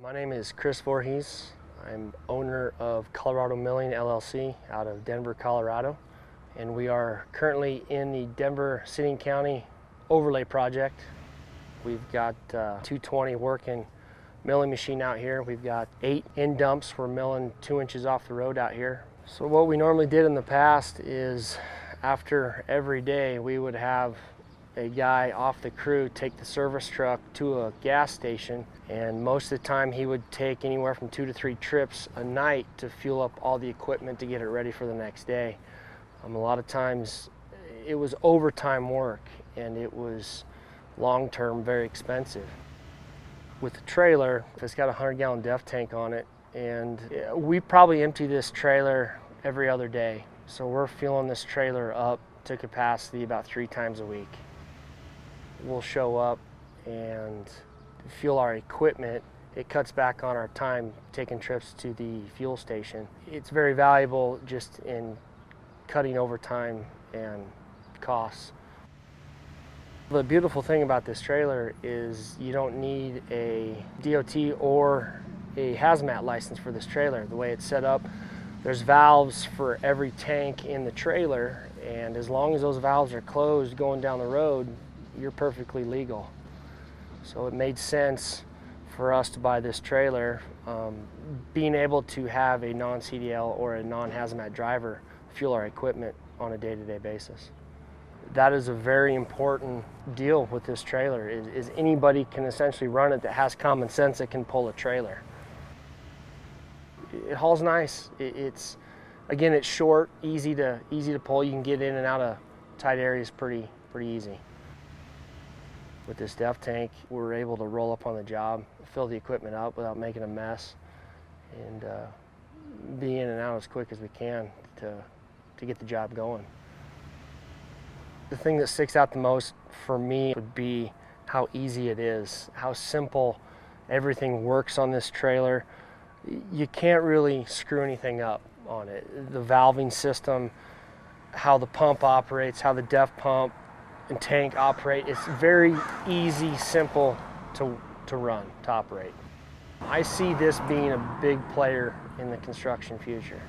My name is Chris Vorhies. I'm owner of Colorado Milling LLC out of Denver, Colorado. And we are currently in the Denver-City County overlay project. We've got 220 working milling machine out here. We've got 8 end dumps. We're milling 2 inches off the road out here. So what we normally did in the past is after every day we would have a guy off the crew take the service truck to a gas station, and most of the time he would take anywhere from 2 to 3 trips a night to fuel up all the equipment to get it ready for the next day. A lot of times it was overtime work and it was long-term very expensive. With the trailer, it's got a 100-gallon def tank on it, and we probably empty this trailer every other day. So we're fueling this trailer up to capacity about 3 times a week. We'll show up and fuel our equipment. It cuts back on our time taking trips to the fuel station. It's very valuable just in cutting overtime and costs. The beautiful thing about this trailer is you don't need a DOT or a HAZMAT license for this trailer. The way it's set up, there's valves for every tank in the trailer, and as long as those valves are closed going down the road, you're perfectly legal. So it made sense for us to buy this trailer. Being able to have a non-CDL or a non-HAZMAT driver fuel our equipment on a day-to-day basis. That is a very important deal with this trailer, is anybody can essentially run it that has common sense that can pull a trailer. It hauls nice. Again, it's short, easy to pull. You can get in and out of tight areas pretty easy. With this def tank, we're able to roll up on the job, fill the equipment up without making a mess, and be in and out as quick as we can to get the job going. The thing that sticks out the most for me would be how easy it is, how simple everything works on this trailer. You can't really screw anything up on it. The valving system, how the pump operates, how the def pump and tank operate, it's very easy, simple to run, to operate. I see this being a big player in the construction future.